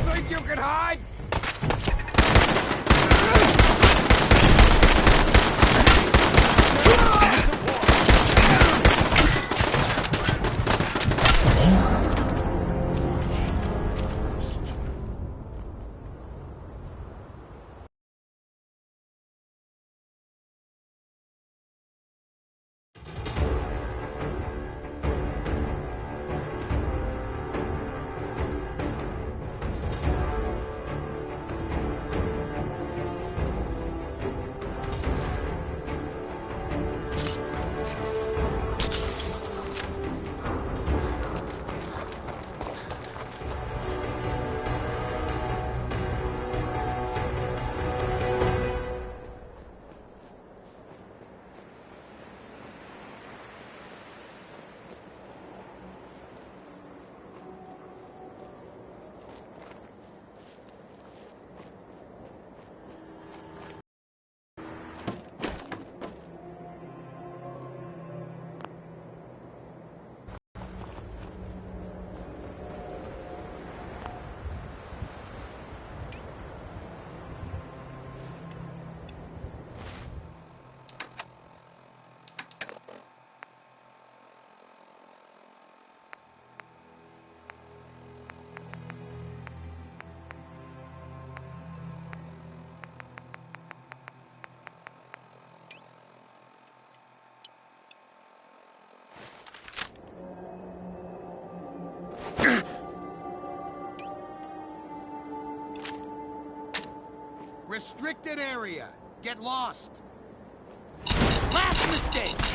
Think you can hide? Restricted area. Get lost. Last mistake.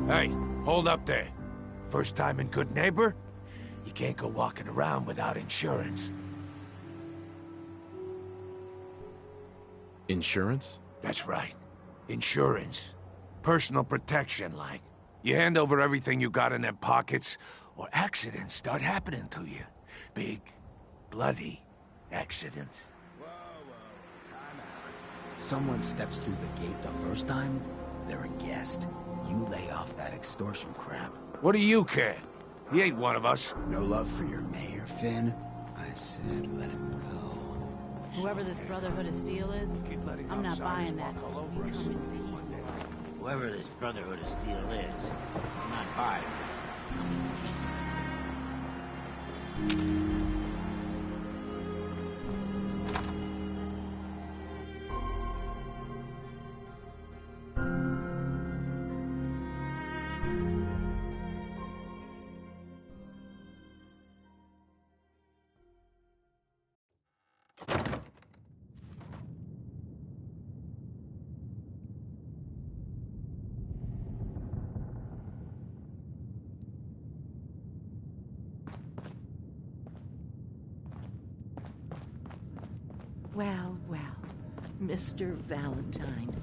Hey, hold up there. First time in Good Neighbor? You can't go walking around without insurance. Insurance? That's right. Insurance. Personal protection, like. You hand over everything you got in them pockets, or accidents start happening to you. Big, bloody accidents. Whoa, time out. Someone steps through the gate the first time, they're a guest. You lay off that extortion crap. What do you care? He ain't one of us. No love for your mayor, Finn? I said let him go. Whoever this Brotherhood of Steel is, I'm not buying that. Come in peace. Whoever this Brotherhood of Steel is, I'm not buying it. Come in peace. Well, well, Mr. Valentine.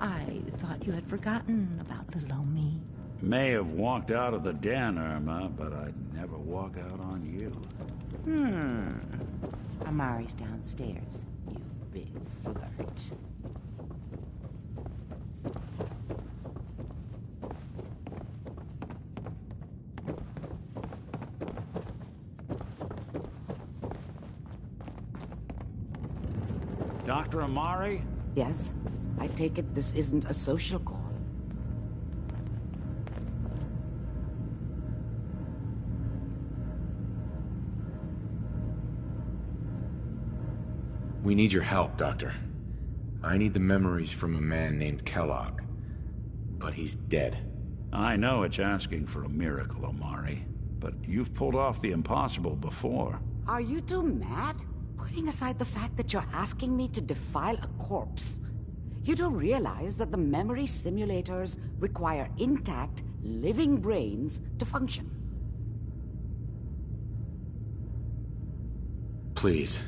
I thought you had forgotten about little old me. May have walked out of the den, Irma, but I'd never walk out on you. Amari's downstairs, you big flirt. Dr. Amari? Yes? I take it this isn't a social call. We need your help, Doctor. I need the memories from a man named Kellogg. But he's dead. I know it's asking for a miracle, Amari, but you've pulled off the impossible before. Are you two mad? Putting aside the fact that you're asking me to defile a corpse, you do realize that the memory simulators require intact, living brains to function. Please.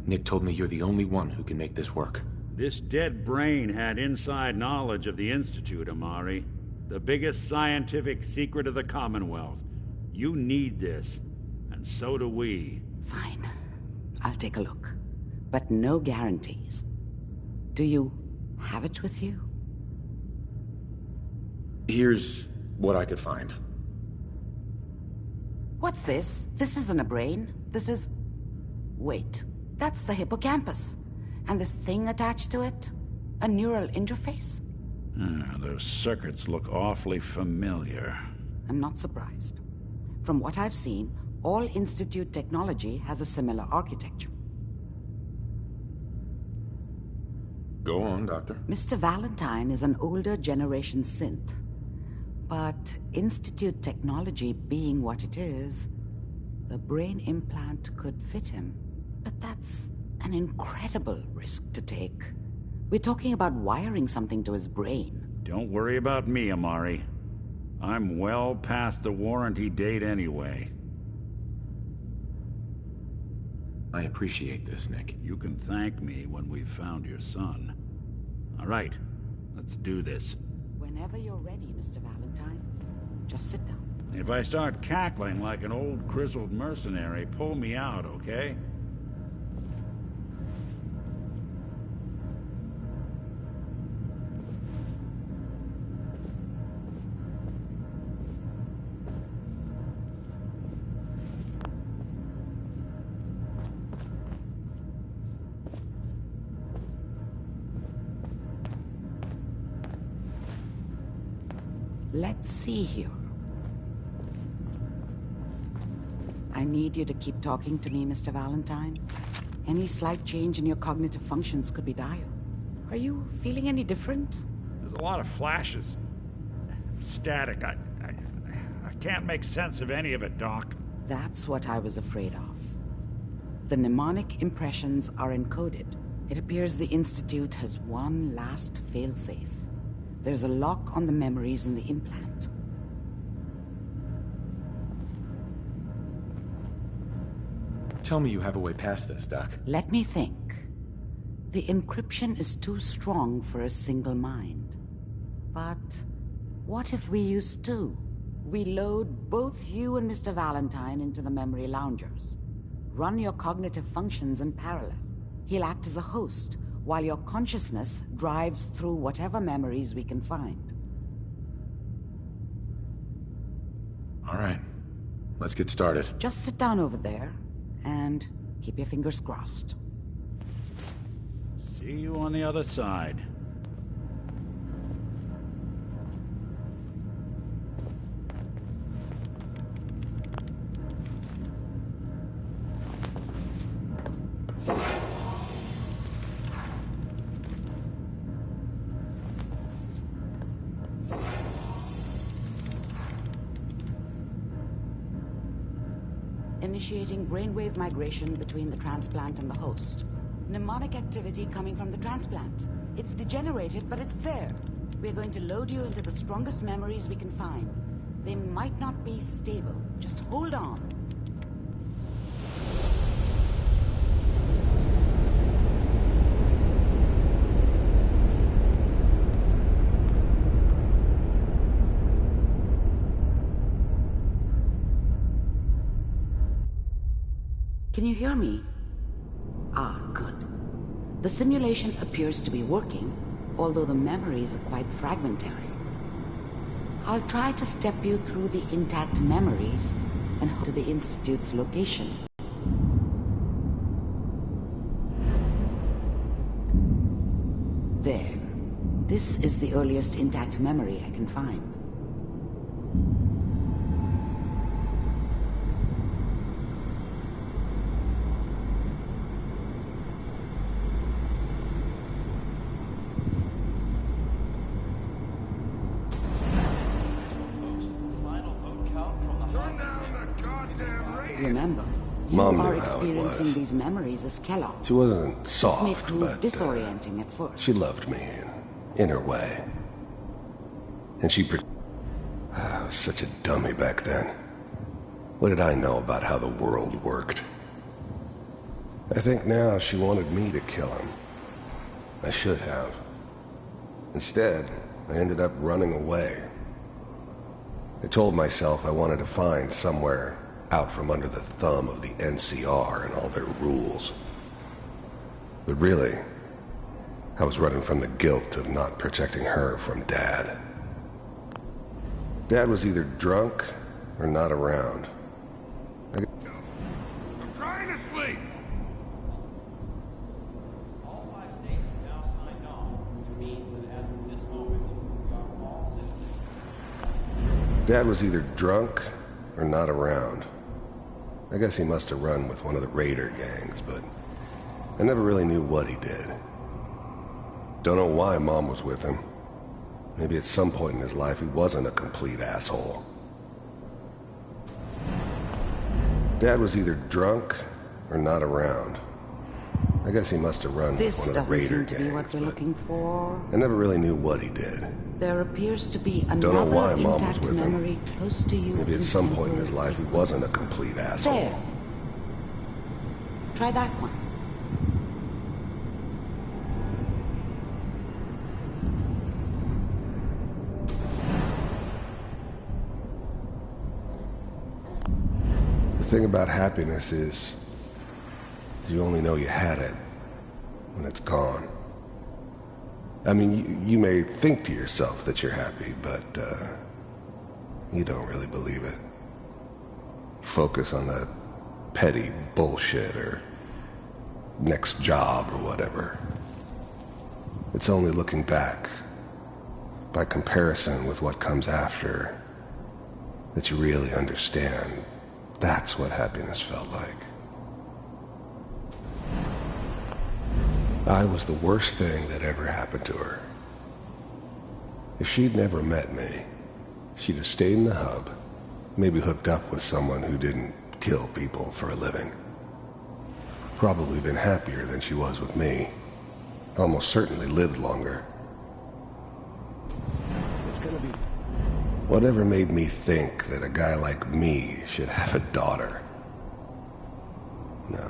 Nick told me you're the only one who can make this work. This dead brain had inside knowledge of the Institute, Amari. The biggest scientific secret of the Commonwealth. You need this, and so do we. Fine. I'll take a look. But no guarantees. Do you have it with you? Here's what I could find. What's this? This isn't a brain. This is... Wait. That's the hippocampus. And this thing attached to it? A neural interface? Those circuits look awfully familiar. I'm not surprised. From what I've seen, all Institute technology has a similar architecture. Go on, Doctor. Mr. Valentine is an older generation synth. But Institute technology being what it is, the brain implant could fit him. But that's an incredible risk to take. We're talking about wiring something to his brain. Don't worry about me, Amari. I'm well past the warranty date anyway. I appreciate this, Nick. You can thank me when we've found your son. All right, let's do this. Whenever you're ready, Mr. Valentine. Just sit down. If I start cackling like an old grizzled mercenary, pull me out, okay? Let's see here. I need you to keep talking to me, Mr. Valentine. Any slight change in your cognitive functions could be dire. Are you feeling any different? There's a lot of flashes. Static. I can't make sense of any of it, Doc. That's what I was afraid of. The mnemonic impressions are encoded. It appears the Institute has one last failsafe. There's a lock on the memories in the implant. Tell me you have a way past this, Doc. Let me think. The encryption is too strong for a single mind. But what if we use two? We load both you and Mr. Valentine into the memory loungers. Run your cognitive functions in parallel. He'll act as a host, while your consciousness drives through whatever memories we can find. All right. Let's get started. Just sit down over there and keep your fingers crossed. See you on the other side. Initiating brainwave migration between the transplant and the host. Mnemonic activity coming from the transplant. It's degenerated, but it's there. We're going to load you into the strongest memories we can find. They might not be stable. Just hold on. Can you hear me? Ah, good. The simulation appears to be working, although the memories are quite fragmentary. I'll try to step you through the intact memories and to the Institute's location. There. This is the earliest intact memory I can find. Remember, Mom you are knew how it experiencing was. these memories as Kellogg. She wasn't This may soft, prove but disorienting at first. she loved me in her way. And I was such a dummy back then. What did I know about how the world worked? I think now she wanted me to kill him. I should have. Instead, I ended up running away. I told myself I wanted to find somewhere out from under the thumb of the NCR and all their rules. But really, I was running from the guilt of not protecting her from Dad. Dad was either drunk or not around. I'm trying to sleep! All 5 states have now signed on, which means that as of this moment, we are all citizens. Dad was either drunk or not around. I guess he must have run with one of the raider gangs, but I never really knew what he did. Don't know why Mom was with him. Maybe at some point in his life he wasn't a complete asshole. Dad was either drunk or not around. I guess he must have run with This one of the doesn't raider seem to be what gangs, we're but looking for. I never really knew what he did. There appears to be know another why Mom was intact with him. memory close to you. Maybe at some point in his life he wasn't a complete asshole. There. Try that one. The thing about happiness is you only know you had it when it's gone. I mean, you may think to yourself that you're happy, but you don't really believe it. Focus on that petty bullshit or next job or whatever. It's only looking back, by comparison with what comes after, that you really understand that's what happiness felt like. I was the worst thing that ever happened to her. If she'd never met me, she'd have stayed in the hub, maybe hooked up with someone who didn't kill people for a living. Probably been happier than she was with me. Almost certainly lived longer. It's gonna be... Whatever made me think that a guy like me should have a daughter? No,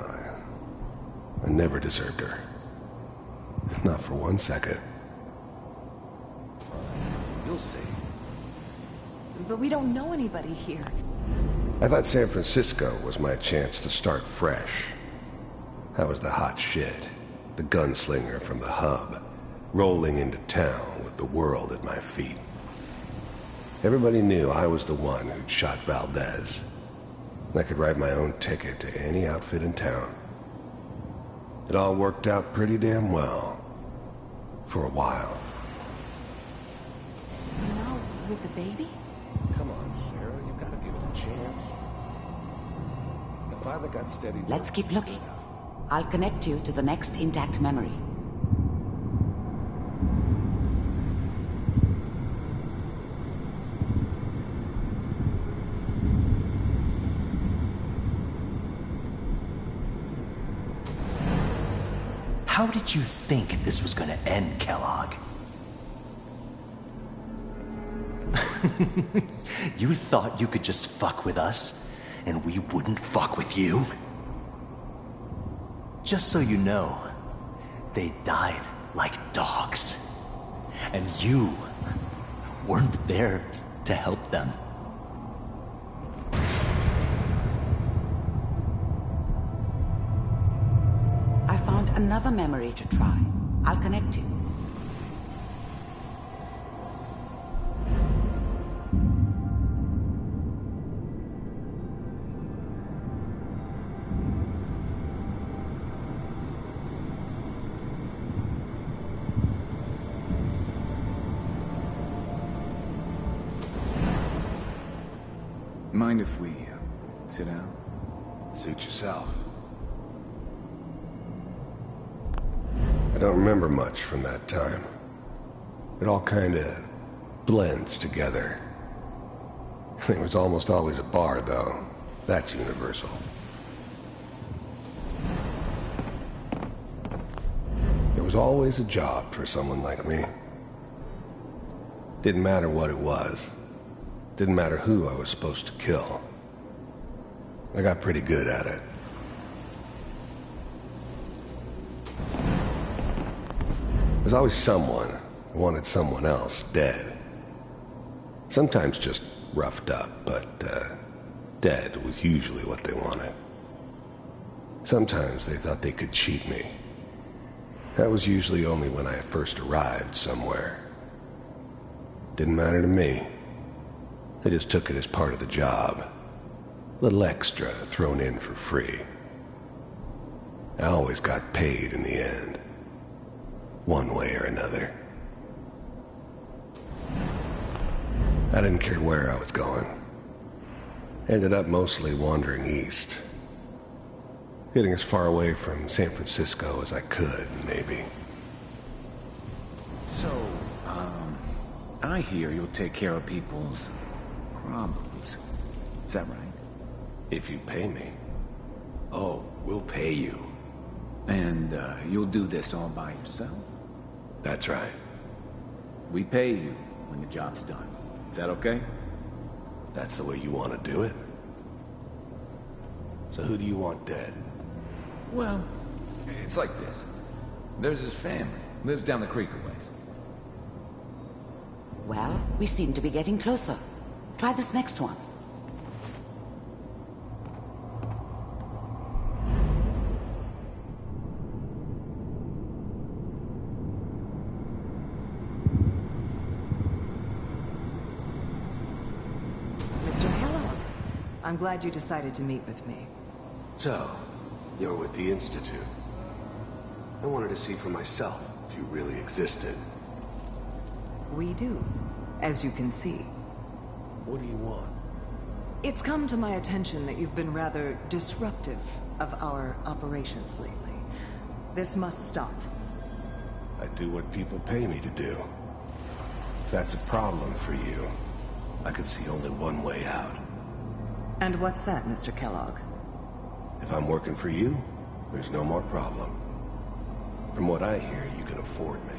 I never deserved her. Not for 1 second. You'll see. But we don't know anybody here. I thought San Francisco was my chance to start fresh. I was the hot shit, the gunslinger from the hub, rolling into town with the world at my feet. Everybody knew I was the one who'd shot Valdez. I could write my own ticket to any outfit in town. It all worked out pretty damn well. For a while. Now, with the baby? Come on, Sarah, you gotta give it a chance. The father got steady. Let's keep looking. I'll connect you to the next intact memory. How did you think this was gonna end, Kellogg? You thought you could just fuck with us, and we wouldn't fuck with you? Just so you know, they died like dogs. And you weren't there to help them. I found another memory to try. I'll connect you. Mind if we sit down? Suit yourself. I don't remember much from that time. It all kinda blends together. There was almost always a bar, though. That's universal. There was always a job for someone like me. Didn't matter what it was. Didn't matter who I was supposed to kill. I got pretty good at it. There's always someone who wanted someone else dead. Sometimes just roughed up, but dead was usually what they wanted. Sometimes they thought they could cheat me. That was usually only when I first arrived somewhere. Didn't matter to me. They just took it as part of the job. A little extra thrown in for free. I always got paid in the end. One way or another. I didn't care where I was going. Ended up mostly wandering east. Getting as far away from San Francisco as I could, maybe. So, I hear you'll take care of people's problems. Is that right? If you pay me. Oh, we'll pay you. And, you'll do this all by yourself? That's right. We pay you when the job's done. Is that okay? That's the way you want to do it? So who do you want dead? Well, it's like this. There's his family. Lives down the creek a ways. Well, we seem to be getting closer. Try this next one. Mr. Kellogg, I'm glad you decided to meet with me. So, you're with the Institute. I wanted to see for myself if you really existed. We do, as you can see. What do you want? It's come to my attention that you've been rather disruptive of our operations lately. This must stop. I do what people pay me to do. If that's a problem for you, I could see only one way out. And what's that, Mr. Kellogg? If I'm working for you, there's no more problem. From what I hear, you can afford me.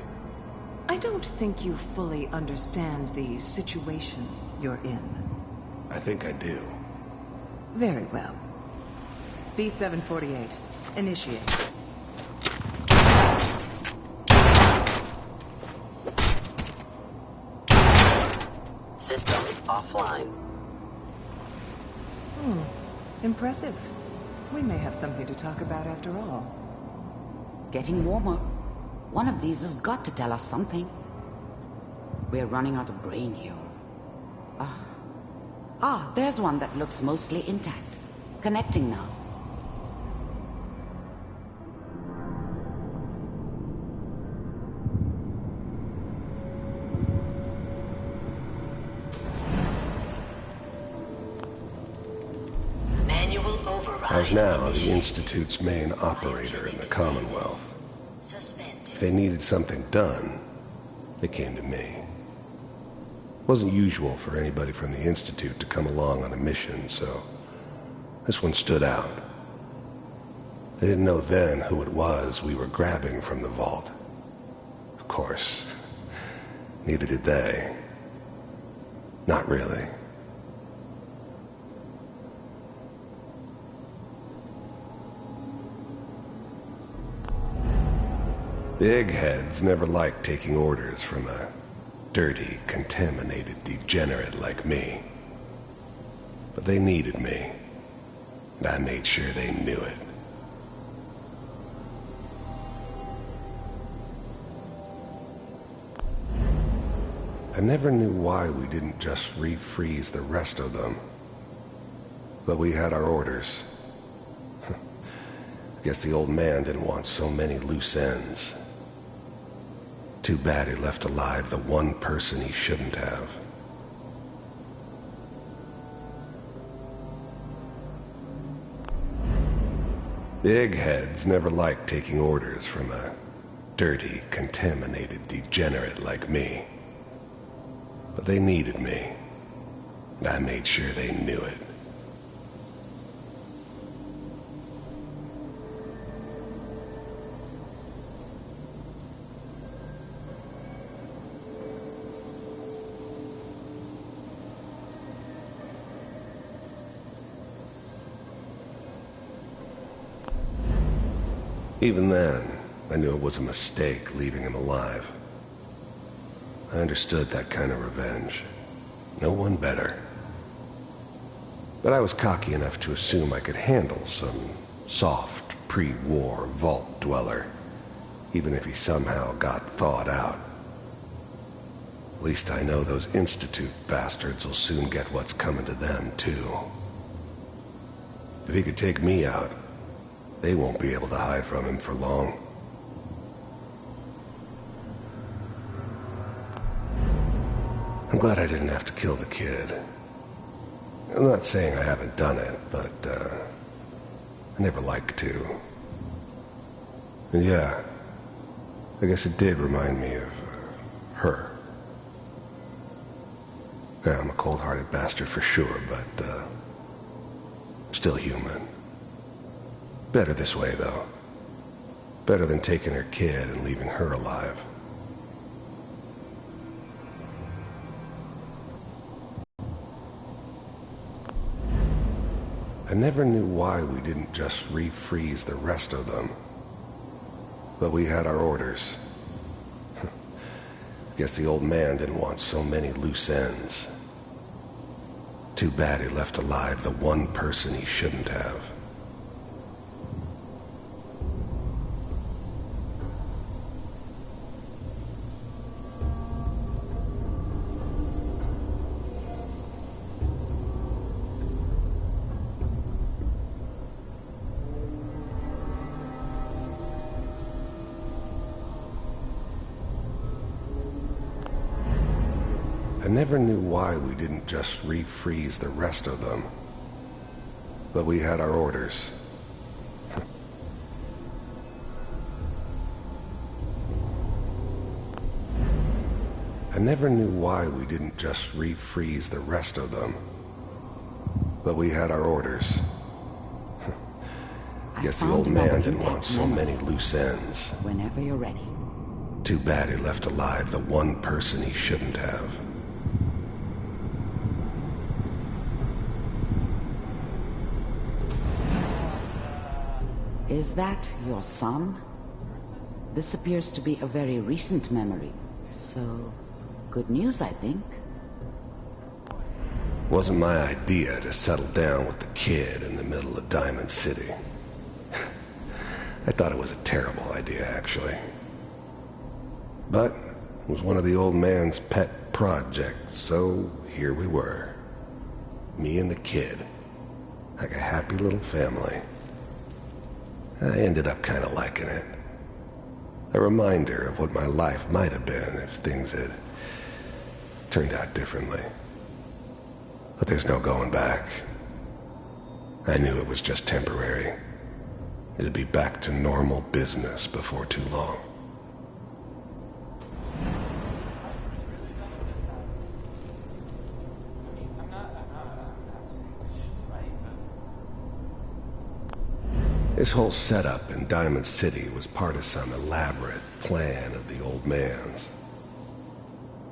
I don't think you fully understand the situation you're in. I think I do. Very well. B-748, initiate. Systems offline. Impressive. We may have something to talk about after all. Getting warmer. One of these has got to tell us something. We're running out of brain here. There's one that looks mostly intact. Connecting now. Manual override. I was now the Institute's main operator in the Commonwealth. If they needed something done, they came to me. It wasn't usual for anybody from the Institute to come along on a mission, so this one stood out. I didn't know then who it was we were grabbing from the vault. Of course, neither did they. Not really. The eggheads never liked taking orders from a dirty, contaminated degenerate like me. But they needed me, and I made sure they knew it. I never knew why we didn't just refreeze the rest of them. But we had our orders. I guess the old man didn't want so many loose ends. Too bad he left alive the one person he shouldn't have. The eggheads never liked taking orders from a dirty, contaminated degenerate like me. But they needed me, and I made sure they knew it. Even then, I knew it was a mistake leaving him alive. I understood that kind of revenge. No one better. But I was cocky enough to assume I could handle some soft, pre-war vault dweller, even if he somehow got thawed out. At least I know those Institute bastards will soon get what's coming to them, too. If he could take me out, they won't be able to hide from him for long. I'm glad I didn't have to kill the kid. I'm not saying I haven't done it, but, I never liked to. And yeah, I guess it did remind me of, her. Yeah, I'm a cold-hearted bastard for sure, but, still human. Better this way, though. Better than taking her kid and leaving her alive. I never knew why we didn't just refreeze the rest of them. But we had our orders. I guess the old man didn't want so many loose ends. Too bad he left alive the one person he shouldn't have. I never knew why we didn't just refreeze the rest of them. But we had our orders. I never knew why we didn't just refreeze the rest of them. But we had our orders. I guess the old man didn't want so many loose ends. Whenever you're ready. Too bad he left alive the one person he shouldn't have. Is that your son? This appears to be a very recent memory, so good news, I think. Wasn't my idea to settle down with the kid in the middle of Diamond City. I thought it was a terrible idea, actually. But was one of the old man's pet projects, so here we were. Me and the kid. Like a happy little family. I ended up kind of liking it. A reminder of what my life might have been if things had turned out differently. But there's no going back. I knew it was just temporary. It'd be back to normal business before too long. This whole setup in Diamond City was part of some elaborate plan of the old man's.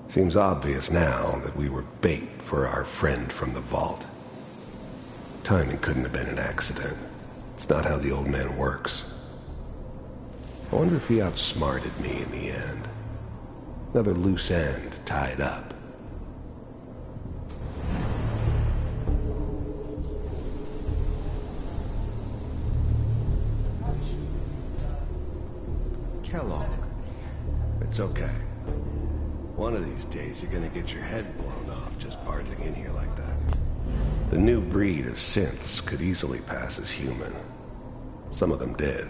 Seems obvious now that we were bait for our friend from the vault. Timing couldn't have been an accident. It's not how the old man works. I wonder if he outsmarted me in the end. Another loose end tied up. Kellogg. It's okay. One of these days you're gonna get your head blown off just barging in here like that. The new breed of synths could easily pass as human. Some of them did.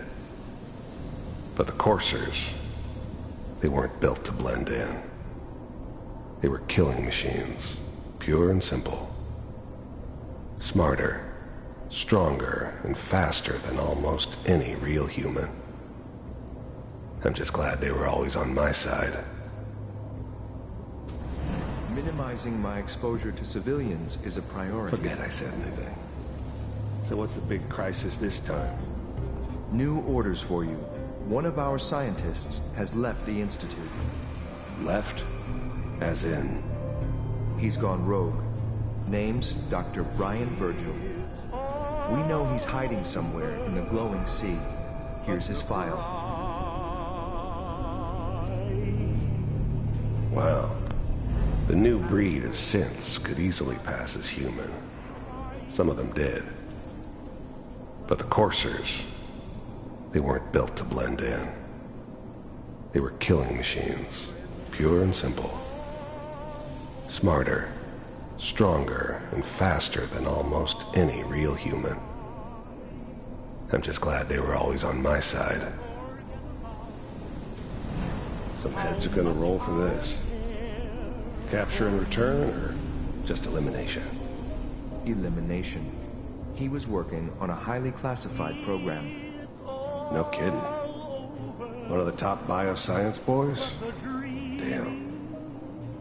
But the coursers, they weren't built to blend in. They were killing machines, pure and simple. Smarter, stronger, and faster than almost any real human. I'm just glad they were always on my side. Minimizing my exposure to civilians is a priority. Forget I said anything. So what's the big crisis this time? New orders for you. One of our scientists has left the Institute. Left? As in? He's gone rogue. Name's Dr. Brian Virgil. We know he's hiding somewhere in the glowing sea. Here's his file. Wow. The new breed of synths could easily pass as human. Some of them did. But the coursers, they weren't built to blend in. They were killing machines, pure and simple. Smarter, stronger, and faster than almost any real human. I'm just glad they were always on my side. Some heads are gonna roll for this. Capture and return, or just elimination? Elimination. He was working on a highly classified program. No kidding. One of the top bioscience boys? Damn.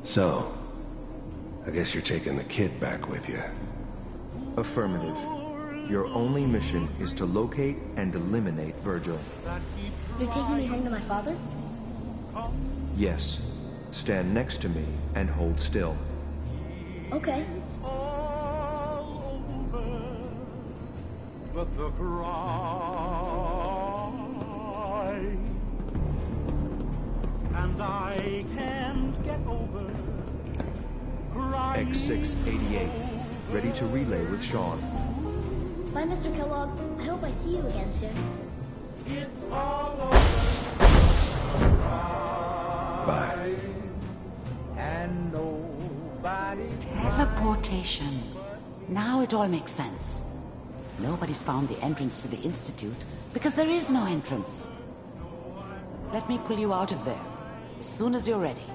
So, I guess you're taking the kid back with you. Affirmative. Your only mission is to locate and eliminate Virgil. You're taking me home to my father? Yes. Stand next to me and hold still. Okay. But the cry, and I can't get over crying. X688, ready to relay with Sean. Bye, Mr. Kellogg. I hope I see you again soon. It's all over. Bye. And nobody. Teleportation. Now it all makes sense. Nobody's found the entrance to the Institute because there is no entrance. Let me pull you out of there as soon as you're ready.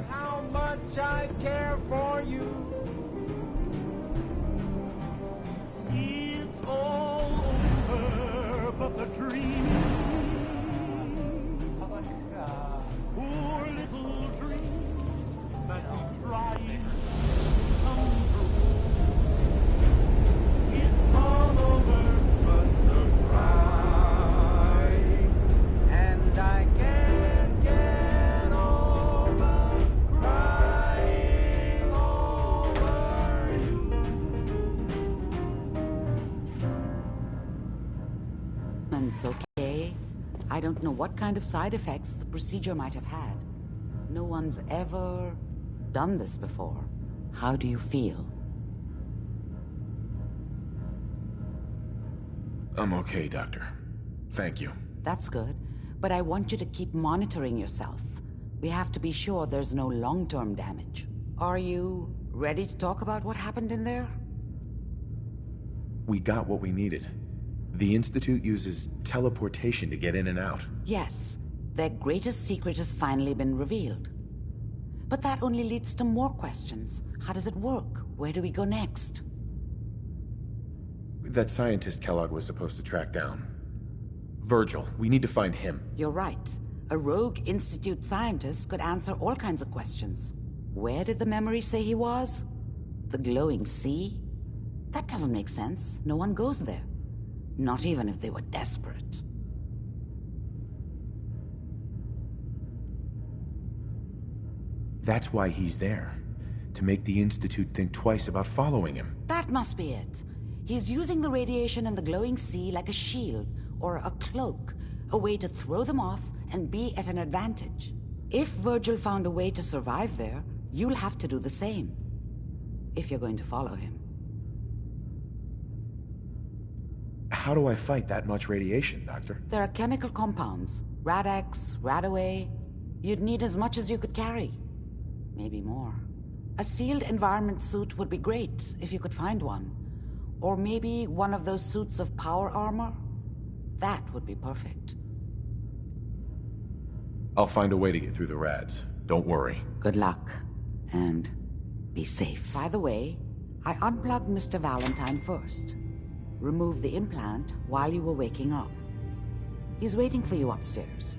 How much I care for you. It's all over, but the dream. Poor little dream that we tried come true. It's all over, but the cry, and I can't get over crying over you. It's okay. I don't know what kind of side effects the procedure might have had. No one's ever done this before. How do you feel? I'm okay, Doctor. Thank you. That's good, but I want you to keep monitoring yourself. We have to be sure there's no long-term damage. Are you ready to talk about what happened in there? We got what we needed. The Institute uses teleportation to get in and out. Yes, their greatest secret has finally been revealed. But that only leads to more questions. How does it work? Where do we go next? That scientist Kellogg was supposed to track down. Virgil, we need to find him. You're right. A rogue Institute scientist could answer all kinds of questions. Where did the memory say he was? The glowing sea? That doesn't make sense. No one goes there. Not even if they were desperate. That's why he's there. To make the Institute think twice about following him. That must be it. He's using the radiation in the glowing sea like a shield, or a cloak, a way to throw them off and be at an advantage. If Virgil found a way to survive there, you'll have to do the same. If you're going to follow him. How do I fight that much radiation, Doctor? There are chemical compounds. Rad-X, Radaway. You'd need as much as you could carry. Maybe more. A sealed environment suit would be great, if you could find one. Or maybe one of those suits of power armor? That would be perfect. I'll find a way to get through the rads. Don't worry. Good luck. And be safe. By the way, I unplugged Mr. Valentine first. Removed the implant while you were waking up. He's waiting for you upstairs.